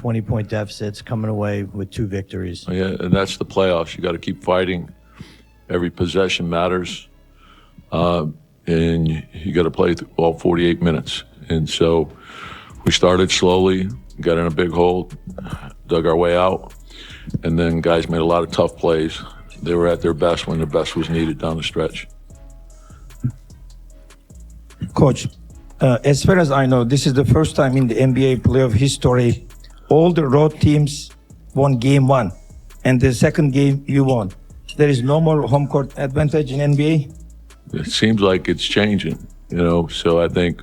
20-point deficits, coming away with 2 victories. Yeah, and that's the playoffs. You got to keep fighting. Every possession matters, and you got to play all 48 minutes. And so we started slowly, got in a big hole, dug our way out, and then guys made a lot of tough plays. They were at their best when their best was needed down the stretch. Coach, as far as I know, this is the first time in the NBA playoff history all the road teams won game 1, and the second game you won. There is no more home court advantage in NBA? It seems like it's changing, so I think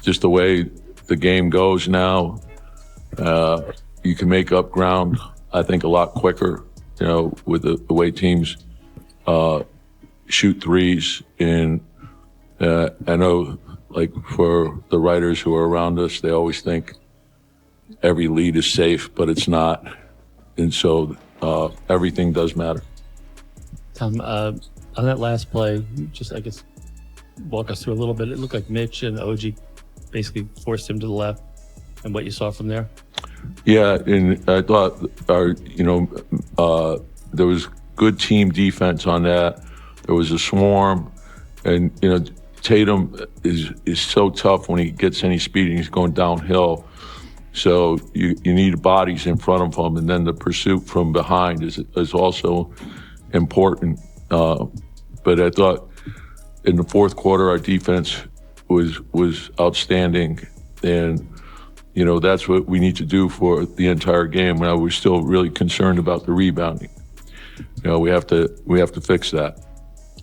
just the way the game goes now, you can make up ground, I think, a lot quicker, with the way teams shoot threes. And I know, like, for the writers who are around us, they always think every lead is safe, but it's not. And so everything does matter. Tom, on that last play, just, I guess, walk us through a little bit. It looked like Mitch and OG basically forced him to the left, and what you saw from there. Yeah, and I thought there was good team defense on that. There was a swarm, and Tatum is so tough when he gets any speed and he's going downhill. So you need bodies in front of him, and then the pursuit from behind is also important. But I thought in the fourth quarter our defense was outstanding, and that's what we need to do for the entire game. And I was still really concerned about the rebounding. We have to fix that.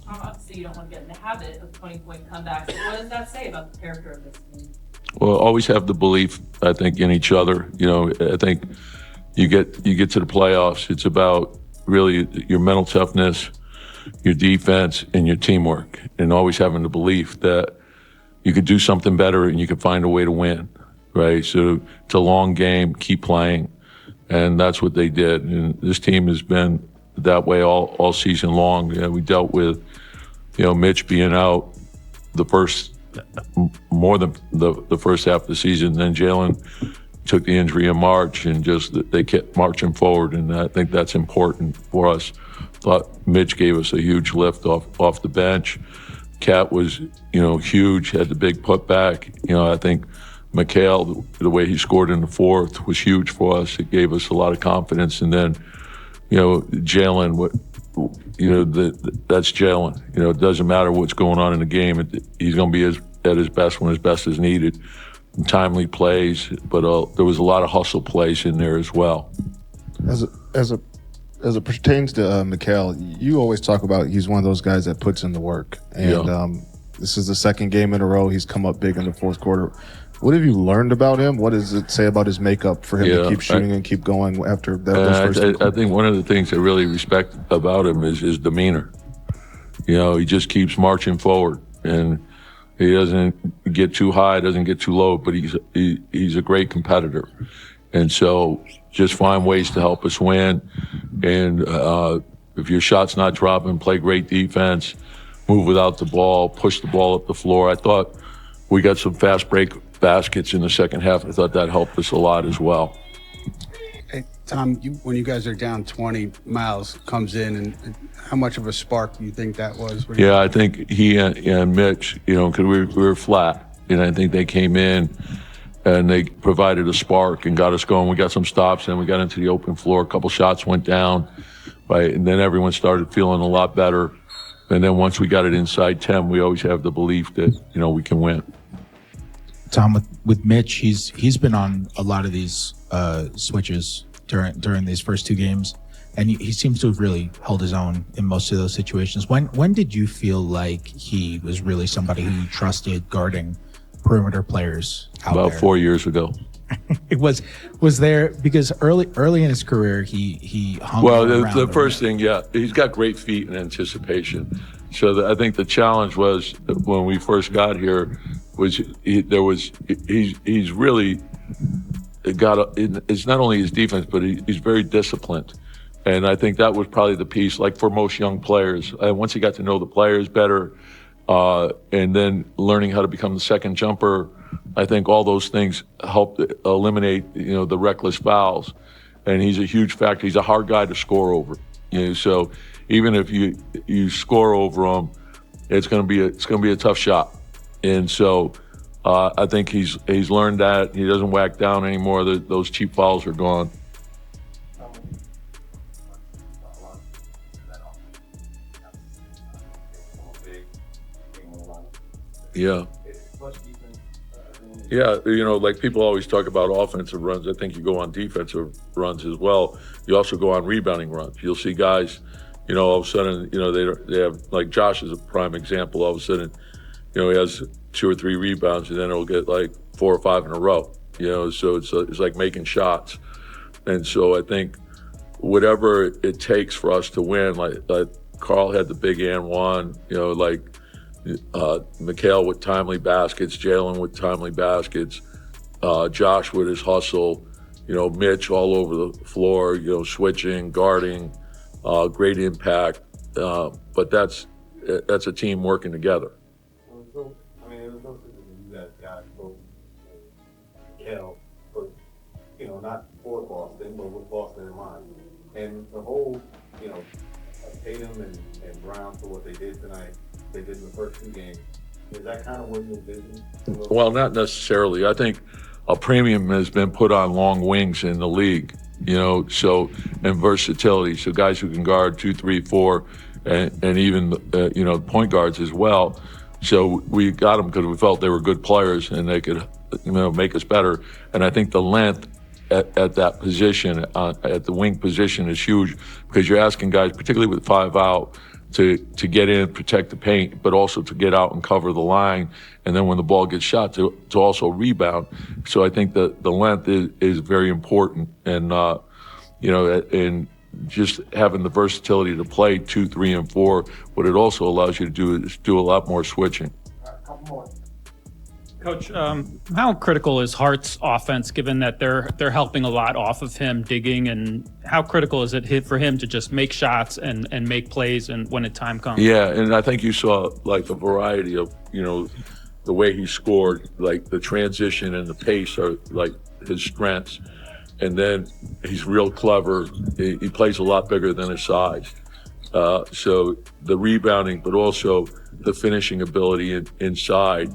Obviously, you don't want to get in the habit of 20-point comebacks. But what does that say about the character of this team? Well, always have the belief, I think, in each other. I think you get to the playoffs, it's about really your mental toughness, your defense, and your teamwork, and always having the belief that you could do something better and you could find a way to win, right? So it's a long game, keep playing, and that's what they did. And this team has been that way all season long. We dealt with, Mitch being out more than the first half of the season. Then Jalen took the injury in March, and they kept marching forward, and I think that's important for us. Thought Mitch gave us a huge lift off the bench. Cat was, huge, had the big putback. I think Mikal, the way he scored in the fourth was huge for us. It gave us a lot of confidence. And then, Jalen, that's Jalen. It doesn't matter what's going on in the game. He's going to be at his best when his best is needed. Timely plays, but there was a lot of hustle plays in there as well. As it pertains to Mikal, you always talk about he's one of those guys that puts in the work. And this is the second game in a row he's come up big in the fourth quarter. What have you learned about him? What does it say about his makeup for him to keep shooting and keep going after those first? I think one of the things I really respect about him is his demeanor. He just keeps marching forward, and he doesn't get too high, doesn't get too low, but he's a great competitor. And so just find ways to help us win. And if your shot's not dropping, play great defense, move without the ball, push the ball up the floor. I thought we got some fast break baskets in the second half. I thought that helped us a lot as well. Hey, Tom, when you guys are down 20, Miles comes in, and how much of a spark do you think that was? Yeah, I think he and Mitch, because we were flat, and I think they came in and they provided a spark and got us going. We got some stops, and we got into the open floor. A couple shots went down, right, and then everyone started feeling a lot better. And then once we got it inside 10, we always have the belief that, we can win. Tom, with Mitch, he's been on a lot of these switches during these first 2 games, and he seems to have really held his own in most of those situations. When did you feel like he was really somebody who you trusted guarding perimeter players out there? About 4 years ago. It was there because early in his career he hung around. The first thing, he's got great feet and anticipation. So I think the challenge was when we first got here was he's really it's not only his defense, but he's very disciplined. And I think that was probably the piece, like for most young players. Once he got to know the players better, and then learning how to become the second jumper. I think all those things help eliminate, the reckless fouls. And he's a huge factor. He's a hard guy to score over. So even if you score over him, it's going to be a tough shot. And so I think he's learned that. He doesn't whack down anymore. Those cheap fouls are gone. Yeah. Yeah, like people always talk about offensive runs. I think you go on defensive runs as well. You also go on rebounding runs. You'll see guys, all of a sudden, they have, like Josh is a prime example. All of a sudden, he has 2 or 3 rebounds, and then he'll get like 4 or 5 in a row. So it's like making shots. And so I think whatever it takes for us to win, like Carl had the big and one, like Mikal with timely baskets, Jalen with timely baskets, Josh with his hustle, Mitch all over the floor, switching, guarding, great impact. But that's a team working together. It was no secret that you guys both Mikal, but not for Boston, but with Boston in mind. And the whole, Tatum and Brown for what they did tonight, they did in the first 2 games. Is that kind of what you envision? Well, not necessarily. I think a premium has been put on long wings in the league, so, and versatility. So guys who can guard 2, 3, 4, and even, point guards as well. So we got them because we felt they were good players and they could, make us better. And I think the length at that position, at the wing position, is huge because you're asking guys, particularly with 5 out, to get in, protect the paint, but also to get out and cover the line. And then when the ball gets shot, to also rebound. So I think the length is very important. And, and just having the versatility to play 2, 3, and 4, what it also allows you to do is do a lot more switching. Coach, how critical is Hart's offense, given that they're helping a lot off of him digging, and how critical is it for him to just make shots and make plays and when the time comes? Yeah, and I think you saw like the variety of, the way he scored, like the transition and the pace are like his strengths. And then he's real clever. He plays a lot bigger than his size. So the rebounding, but also the finishing ability inside.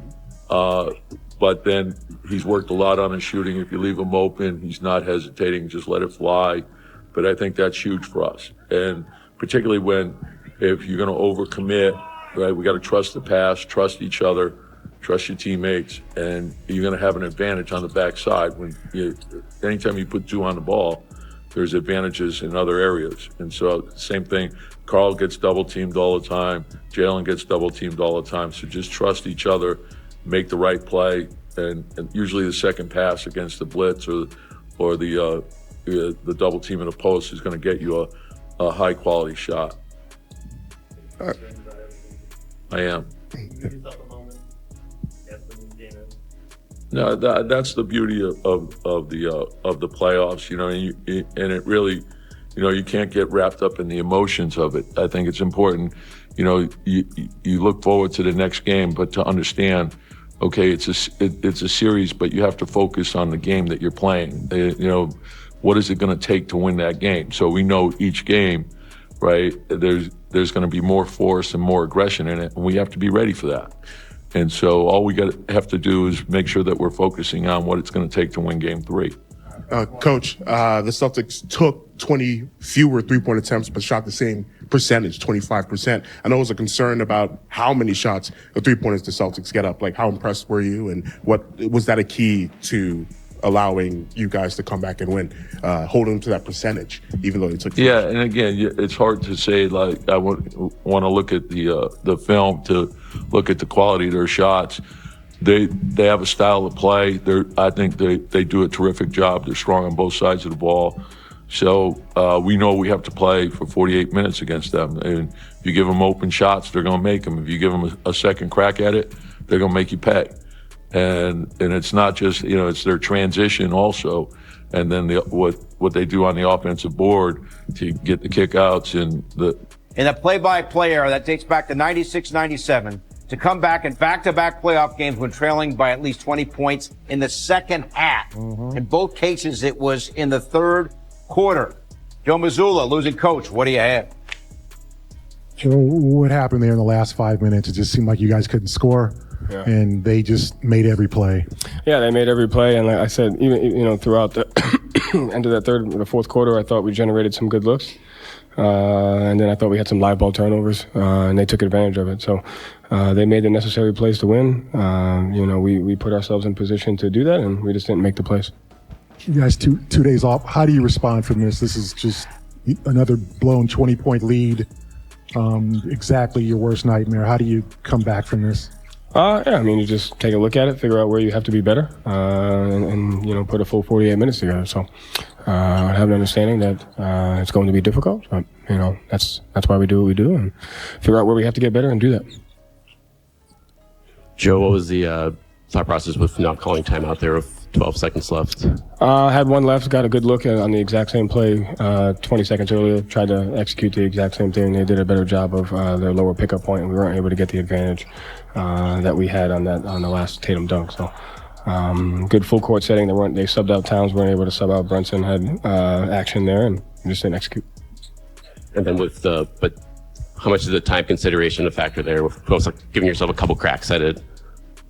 But then he's worked a lot on his shooting. If you leave him open, he's not hesitating, just let it fly. But I think that's huge for us. And particularly if you're going to overcommit, right, we got to trust the pass, trust each other, trust your teammates, and you're going to have an advantage on the backside. Anytime you put 2 on the ball, there's advantages in other areas. And so same thing, Carl gets double teamed all the time, Jalen gets double teamed all the time. So just trust each other, make the right play, and usually the second pass against the blitz or the double team in a post is going to get you a high quality shot. I am. No, that's the beauty of the playoffs, and it really, you can't get wrapped up in the emotions of it. I think it's important, you look forward to the next game, but to understand, okay, it's a series, but you have to focus on the game that you're playing. What is it going to take to win that game? So we know each game, right? There's going to be more force and more aggression in it, and we have to be ready for that. And so all we have to do is make sure that we're focusing on what it's going to take to win Game 3. Coach, the Celtics took 20 fewer three-point attempts, but shot the same percentage, 25%. I know it was a concern about how many shots of three-pointers the Celtics get up. Like, how impressed were you, and what was that a key to allowing you guys to come back and win, holding them to that percentage, even though they took? Yeah, and again, it's hard to say. Like, I want to look at the film to look at the quality of their shots. They have a style of play. I think they do a terrific job. They're strong on both sides of the ball. So we know we have to play for 48 minutes against them. And if you give them open shots, they're going to make them. If you give them a second crack at it, they're going to make you pay. And it's not just, it's their transition also. And then what they do on the offensive board to get the kickouts and In a play-by-play era that dates back to 96-97, to come back in back-to-back playoff games when trailing by at least 20 points in the second half. In both cases, it was in the third quarter. Joe Mazzulla, losing coach, what do you have? Joe, what happened there in the last 5 minutes? It just seemed like you guys couldn't score, and they just made every play. Yeah, they made every play, and like I said, even throughout the end of the fourth quarter, I thought we generated some good looks, and then I thought we had some live ball turnovers, and they took advantage of it. So they made the necessary plays to win. We put ourselves in position to do that, and we just didn't make the plays. You guys, two days off. How do you respond from this? This is just another blown 20-point lead. Exactly your worst nightmare. How do you come back from this? You just take a look at it, figure out where you have to be better, and put a full 48 minutes together. So I have an understanding that it's going to be difficult, but that's why we do what we do, and figure out where we have to get better and do that. Joe, what was the thought process with not calling timeout there with 12 seconds left? I had one left, got a good look on the exact same play 20 seconds earlier, tried to execute the exact same thing. They did a better job of their lower pickup point, and we weren't able to get the advantage that we had on the last Tatum dunk. So good full court setting. They subbed out Towns, weren't able to sub out Brunson, had action there, and just didn't execute. And then but how much is the time consideration a factor there with giving yourself a couple cracks at it?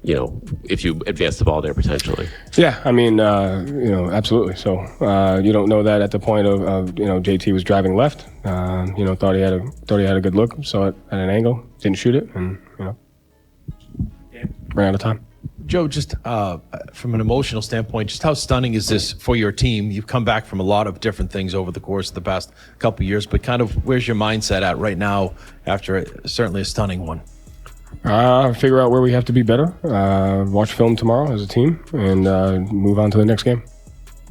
If you advance the ball there potentially. Yeah, absolutely. So you don't know that at the point of JT was driving left. Thought he had a good look, saw it at an angle, didn't shoot it, and ran out of time. Joe, just from an emotional standpoint, just how stunning is this for your team? You've come back from a lot of different things over the course of the past couple of years, but kind of where's your mindset at right now after certainly a stunning one? Figure out where we have to be better, watch film tomorrow as a team, and move on to the next game.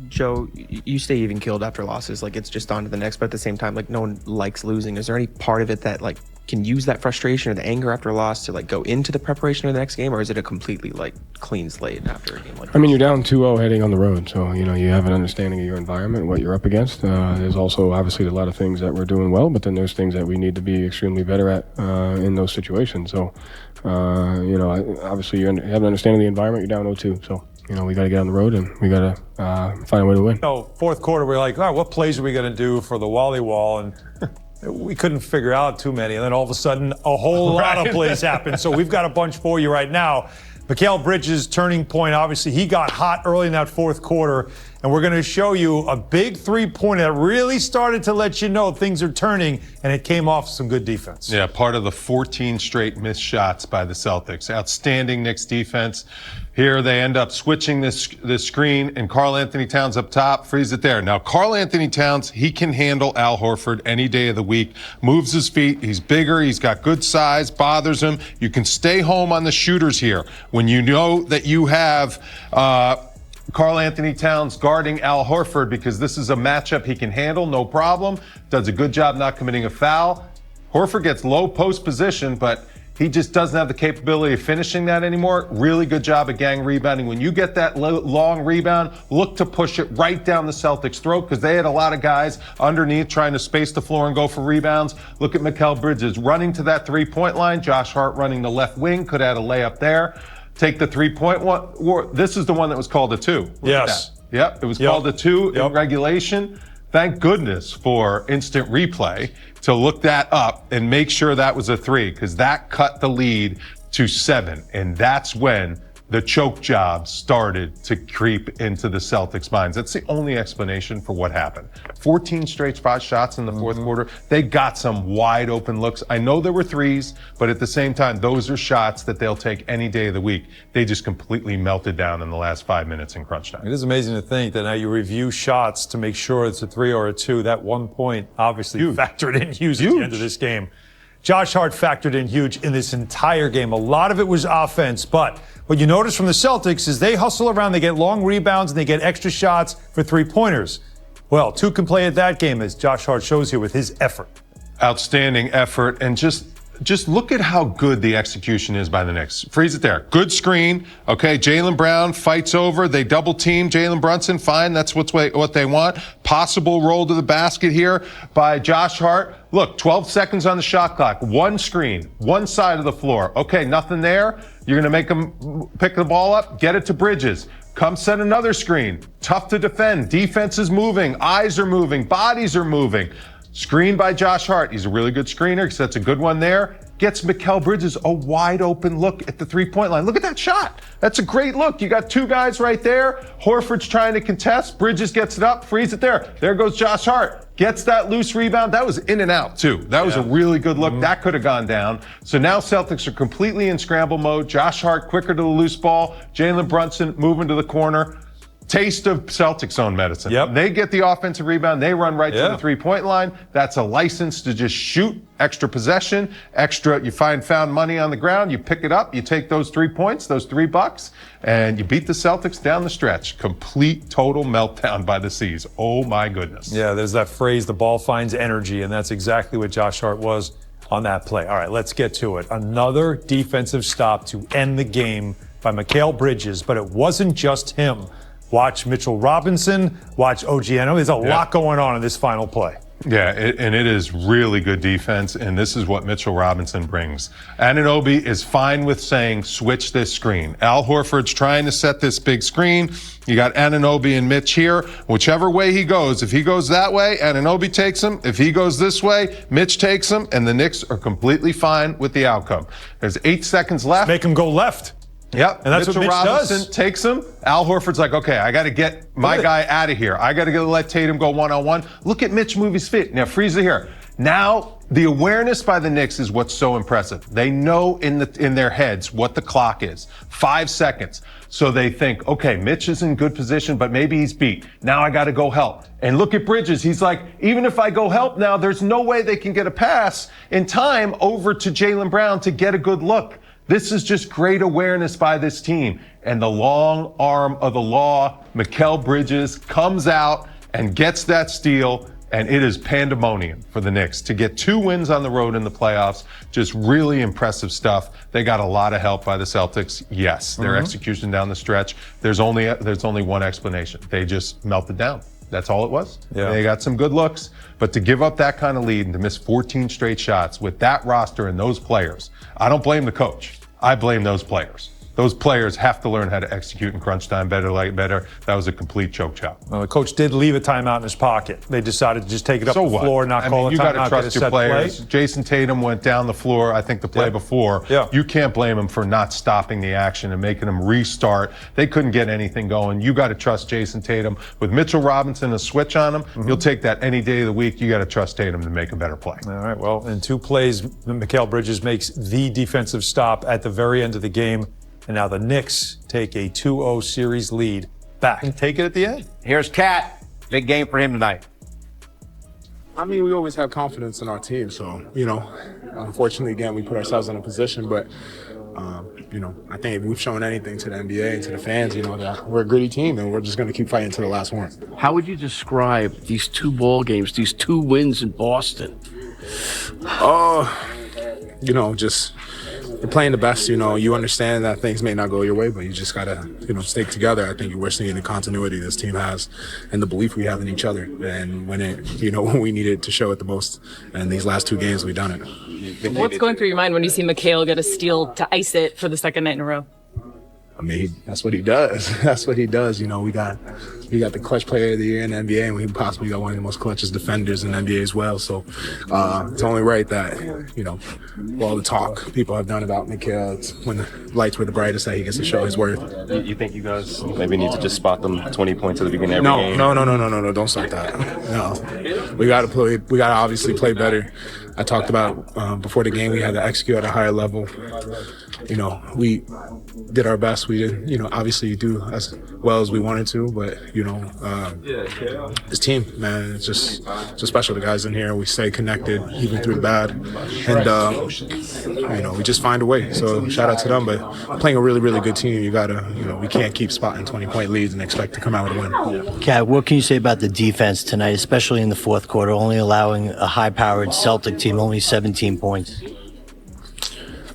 Joe, you stay even keeled after losses. Like, it's just on to the next, but at the same time, like, no one likes losing. Is there any part of it that, like, can use that frustration or the anger after a loss to, like, go into the preparation of the next game, or is it a completely, like, clean slate after a game like that? You're down 2-0 heading on the road, so, you have an understanding of your environment, what you're up against. There's also, obviously, a lot of things that we're doing well, but then there's things that we need to be extremely better at in those situations. So, obviously, you have an understanding of the environment. You're down 0-2, so, we got to get on the road, and we got to find a way to win. Fourth quarter, we're like, all right, what plays are we going to do for the Wally Wall? And we couldn't figure out too many. And then all of a sudden, a whole lot of plays happened. So we've got a bunch for you right now. Mikal Bridges' turning point, obviously, he got hot early in that fourth quarter. And we're going to show you a big three-pointer that really started to let you know things are turning, and it came off some good defense. Yeah, part of the 14 straight missed shots by the Celtics. Outstanding Knicks defense. Here they end up switching this screen, and Karl Anthony Towns up top, frees it there. Now, Karl Anthony Towns, he can handle Al Horford any day of the week. Moves his feet. He's bigger. He's got good size. Bothers him. You can stay home on the shooters here when you know that you have Karl Anthony Towns guarding Al Horford, because this is a matchup he can handle, no problem. Does a good job not committing a foul. Horford gets low post position, but he just doesn't have the capability of finishing that anymore. Really good job at gang rebounding. When you get that long rebound, look to push it right down the Celtics' throat, because they had a lot of guys underneath trying to space the floor and go for rebounds. Look at Mikal Bridges running to that three-point line. Josh Hart running the left wing, could add a layup there. Take the three-point one. This is the one that was called a two. Yes. Yep, it was called a two in regulation. Thank goodness for instant replay to look that up and make sure that was a three, because that cut the lead to 7. And that's when the choke job started to creep into the Celtics' minds. That's the only explanation for what happened. 14 straight spot shots in the fourth quarter. They got some wide open looks. I know there were threes, but at the same time, those are shots that they'll take any day of the week. They just completely melted down in the last 5 minutes in crunch time. It is amazing to think that now you review shots to make sure it's a 3 or a 2. That 1 point obviously factored in huge at the end of this game. Josh Hart factored in huge in this entire game. A lot of it was offense, but what you notice from the Celtics is they hustle around, they get long rebounds, and they get extra shots for three-pointers. Well, 2 can play at that game, as Josh Hart shows here with his effort. Outstanding effort, and just just look at how good the execution is by the Knicks. Freeze it there. Good screen. Okay, Jalen Brown fights over. They double team Jalen Brunson. Fine, that's what they want. Possible roll to the basket here by Josh Hart. Look, 12 seconds on the shot clock. One screen, one side of the floor. Okay, nothing there. You're going to make them pick the ball up, get it to Bridges. Come set another screen. Tough to defend. Defense is moving. Eyes are moving. Bodies are moving. Screen by Josh Hart. He's a really good screener because that's a good one there. Gets Mikal Bridges a wide open look at the three-point line. Look at that shot. That's a great look. You got two guys right there. Horford's trying to contest. Bridges gets it up. Freeze it there. There goes Josh Hart. Gets that loose rebound. That was in and out, too. That was a really good look. That could have gone down. So now Celtics are completely in scramble mode. Josh Hart quicker to the loose ball. Jalen Brunson moving to the corner. Taste of Celtics own medicine. Yep. They get the offensive rebound. They run right to the three-point line. That's a license to just shoot. Extra possession, you found money on the ground, you pick it up, you take those 3 points, those $3, and you beat the Celtics down the stretch. Complete, total meltdown by the C's. Oh my goodness. Yeah, there's that phrase, the ball finds energy, and that's exactly what Josh Hart was on that play. All right, let's get to it. Another defensive stop to end the game by Mikal Bridges, but it wasn't just him. Watch Mitchell Robinson, watch OG Anunoby. There's a lot going on in this final play. Yeah, and it is really good defense, and this is what Mitchell Robinson brings. Anunoby is fine with saying, switch this screen. Al Horford's trying to set this big screen. You got Anunoby and Mitch here. Whichever way he goes, if he goes that way, Anunoby takes him. If he goes this way, Mitch takes him, and the Knicks are completely fine with the outcome. There's 8 seconds left. Make him go left. Yep. And that's Mitchell what Mitch Robinson does. Takes him. Al Horford's like, okay, I got to get my guy out of here. I got to let Tatum go one-on-one. Look at Mitch move his feet. Now, freeze it here. Now, the awareness by the Knicks is what's so impressive. They know in their heads what the clock is. 5 seconds. So they think, okay, Mitch is in good position, but maybe he's beat. Now I got to go help. And look at Bridges. He's like, even if I go help now, there's no way they can get a pass in time over to Jalen Brown to get a good look. This is just great awareness by this team. And the long arm of the law, Mikal Bridges, comes out and gets that steal, and it is pandemonium for the Knicks. To get 2 wins on the road in the playoffs, just really impressive stuff. They got a lot of help by the Celtics. Yes, their execution down the stretch, there's only one explanation. They just melted down. That's all it was. Yeah. They got some good looks, but to give up that kind of lead and to miss 14 straight shots with that roster and those players, I don't blame the coach. I blame those players. Those players have to learn how to execute in crunch time better. That was a complete choke job. Well, the coach did leave a timeout in his pocket. They decided to just take it up the floor, not call a timeout. You got to trust your set players. Play. Jason Tatum went down the floor, I think, the play before. Yeah. You can't blame him for not stopping the action and making them restart. They couldn't get anything going. You got to trust Jason Tatum. With Mitchell Robinson, a switch on him, you'll take that any day of the week. You got to trust Tatum to make a better play. All right, well, in 2 plays, Mikal Bridges makes the defensive stop at the very end of the game. And now the Knicks take a 2-0 series lead back. And take it at the end. Here's Cat. Big game for him tonight. I mean, we always have confidence in our team. So, unfortunately, again, we put ourselves in a position. But, I think if we've shown anything to the NBA and to the fans, that we're a gritty team and we're just going to keep fighting to the last one. How would you describe these 2 ball games, these 2 wins in Boston? Just you're playing the best, you understand that things may not go your way, but you just gotta, stick together. I think we're seeing the continuity this team has and the belief we have in each other. And when when we needed to show it the most, and these last 2 games, we've done it. What's going through your mind when you see Mikal get a steal to ice it for the 2nd night in a row? I mean, that's what he does. That's what he does. We got the clutch player of the year in the NBA, and we possibly got one of the most clutchest defenders in the NBA as well. So it's only right that, all the talk people have done about Mikal, when the lights were the brightest, that he gets to show his worth. You think you guys maybe need to just spot them 20 points at the beginning of every game? No, don't start that. No. We got to obviously play better. I talked about before the game, we had to execute at a higher level. We did our best. We did, obviously do as well as we wanted to, but, this team, man, it's just so special. The guys in here, we stay connected even through the bad. And, we just find a way. So shout out to them, but playing a really, really good team, we can't keep spotting 20-point leads and expect to come out with a win. Kat, what can you say about the defense tonight, especially in the 4th quarter, only allowing a high-powered Celtic team only 17 points?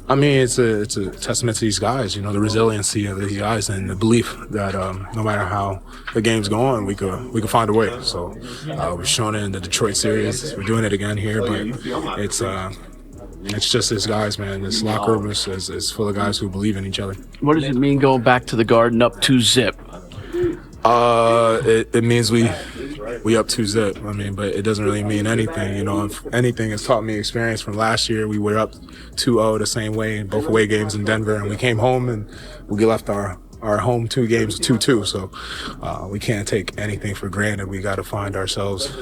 I mean, it's a testament to these guys, the resiliency of these guys and the belief that no matter how the game's going, we could find a way. So we've shown it in the Detroit series. We're doing it again here, but it's just these guys, man. This locker room is full of guys who believe in each other. What does it mean going back to the Garden up 2-zip? It means we up 2-zip. I mean, but it doesn't really mean anything. If anything, it's taught me experience from last year. We were up 2-0 the same way in both away games in Denver, and we came home and we left our home 2 games 2-2. So we can't take anything for granted. We got to find ourselves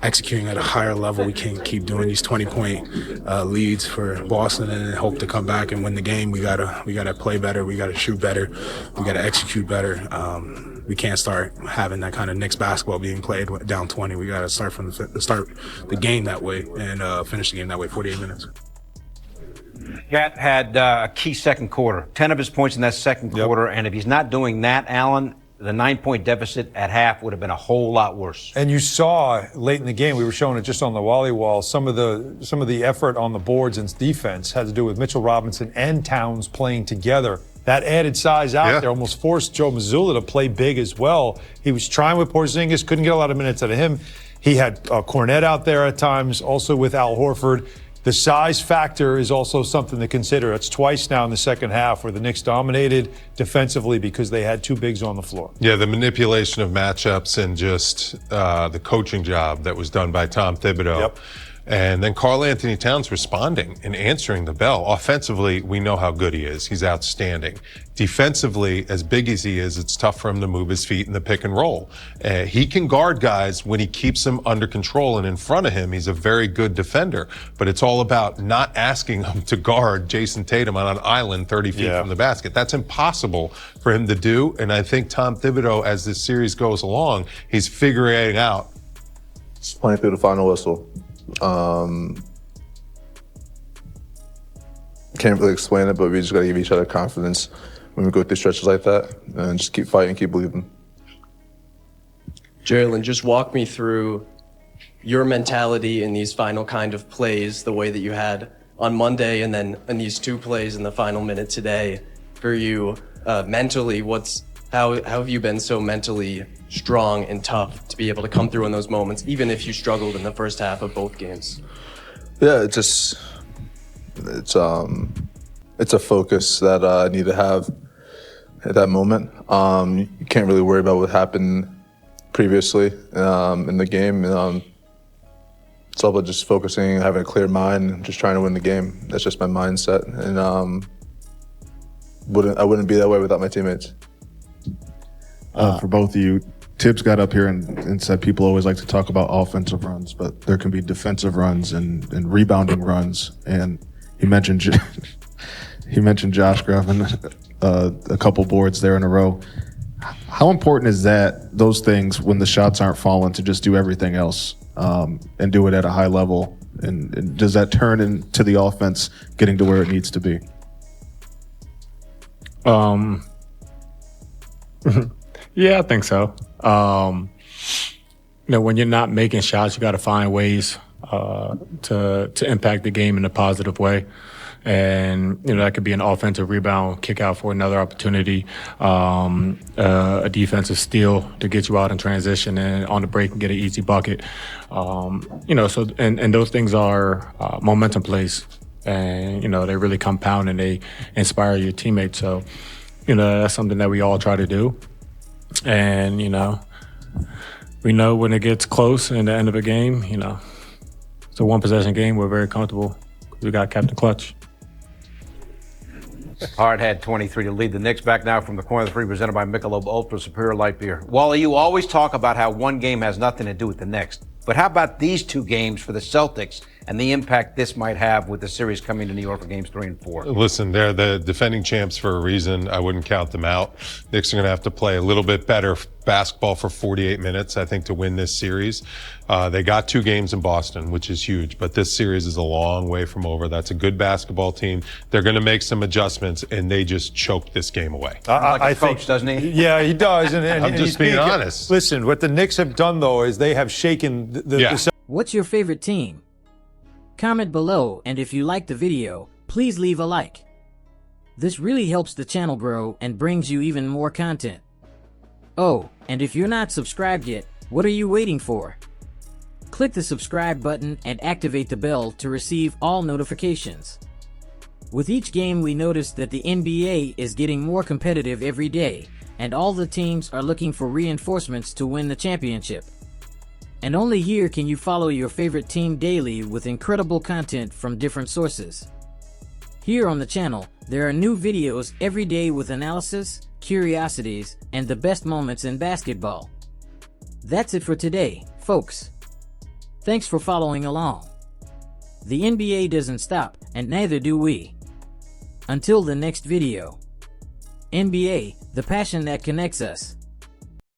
executing at a higher level. We can't keep doing these 20-point leads for Boston and hope to come back and win the game. We gotta play better. We gotta shoot better. We gotta execute better. We can't start having that kind of Knicks basketball being played down 20. We gotta start from start the game that way and finish the game that way. 48 minutes. Cat had a key second quarter. 10 of his points in that second quarter, and if he's not doing that, Allen, the 9-point deficit at half would have been a whole lot worse. And you saw late in the game, we were showing it just on the Wally wall, some of the effort on the boards and defense had to do with Mitchell Robinson and Towns playing together. That added size out there almost forced Joe Mazzulla to play big as well. He was trying with Porzingis, couldn't get a lot of minutes out of him. He had Cornette out there at times, also with Al Horford. The size factor is also something to consider. It's twice now in the second half where the Knicks dominated defensively because they had 2 bigs on the floor. Yeah, the manipulation of matchups and just the coaching job that was done by Tom Thibodeau. Yep. And then Karl Anthony Towns responding and answering the bell. Offensively, we know how good he is. He's outstanding. Defensively, as big as he is, it's tough for him to move his feet in the pick and roll. He can guard guys when he keeps them under control and in front of him. He's a very good defender. But it's all about not asking him to guard Jason Tatum on an island 30 feet from the basket. That's impossible for him to do. And I think Tom Thibodeau, as this series goes along, he's figuring it out. Just playing through the final whistle. Can't really explain it, but we just got to give each other confidence when we go through stretches like that and just keep fighting, keep believing. Jalen, just walk me through your mentality in these final kind of plays, the way that you had on Monday and then in these 2 plays in the final minute today. For you, mentally, how have you been so mentally strong and tough to be able to come through in those moments, even if you struggled in the first half of both games? Yeah, it's a focus that I need to have at that moment. You can't really worry about what happened previously in the game. It's all about just focusing, having a clear mind, and just trying to win the game. That's just my mindset, and I wouldn't be that way without my teammates. For both of you, Tibbs got up here and said people always like to talk about offensive runs, but there can be defensive runs and rebounding runs. And he mentioned Josh grabbing a couple boards there in a row. How important is those things when the shots aren't falling, to just do everything else and do it at a high level? And does that turn into the offense getting to where it needs to be? Yeah, I think so. When you're not making shots, you got to find ways to impact the game in a positive way. And, that could be an offensive rebound, kick out for another opportunity, a defensive steal to get you out in transition and on the break and get an easy bucket. And those things are momentum plays. And, they really compound and they inspire your teammates. So, that's something that we all try to do. And, we know when it gets close in the end of a game, it's a 1-possession game. We're very comfortable because we got Captain Clutch. Hart had 23 to lead the Knicks. Back now from the corner of the 3, presented by Michelob Ultra Superior Light Beer. Wally, you always talk about how one game has nothing to do with the next. But how about these 2 games for the Celtics and the impact this might have with the series coming to New York for games 3 and 4? Listen, they're the defending champs for a reason. I wouldn't count them out. Knicks are going to have to play a little bit better basketball for 48 minutes, I think, to win this series. They got 2 games in Boston, which is huge, but this series is a long way from over. That's a good basketball team. They're going to make some adjustments, and they just choked this game away. I think, doesn't he? Yeah, he does. And I'm just being honest. Listen, what the Knicks have done, though, is they have shaken the What's your favorite team? Comment below, and if you like the video, please leave a like. This really helps the channel grow and brings you even more content. Oh, and if you're not subscribed yet, what are you waiting for? Click the subscribe button and activate the bell to receive all notifications. With each game, we notice that the NBA is getting more competitive every day, and all the teams are looking for reinforcements to win the championship. And only here can you follow your favorite team daily with incredible content from different sources. Here on the channel, there are new videos every day with analysis, curiosities, and the best moments in basketball. That's it for today, folks. Thanks for following along. The NBA doesn't stop, and neither do we. Until the next video. NBA, the passion that connects us.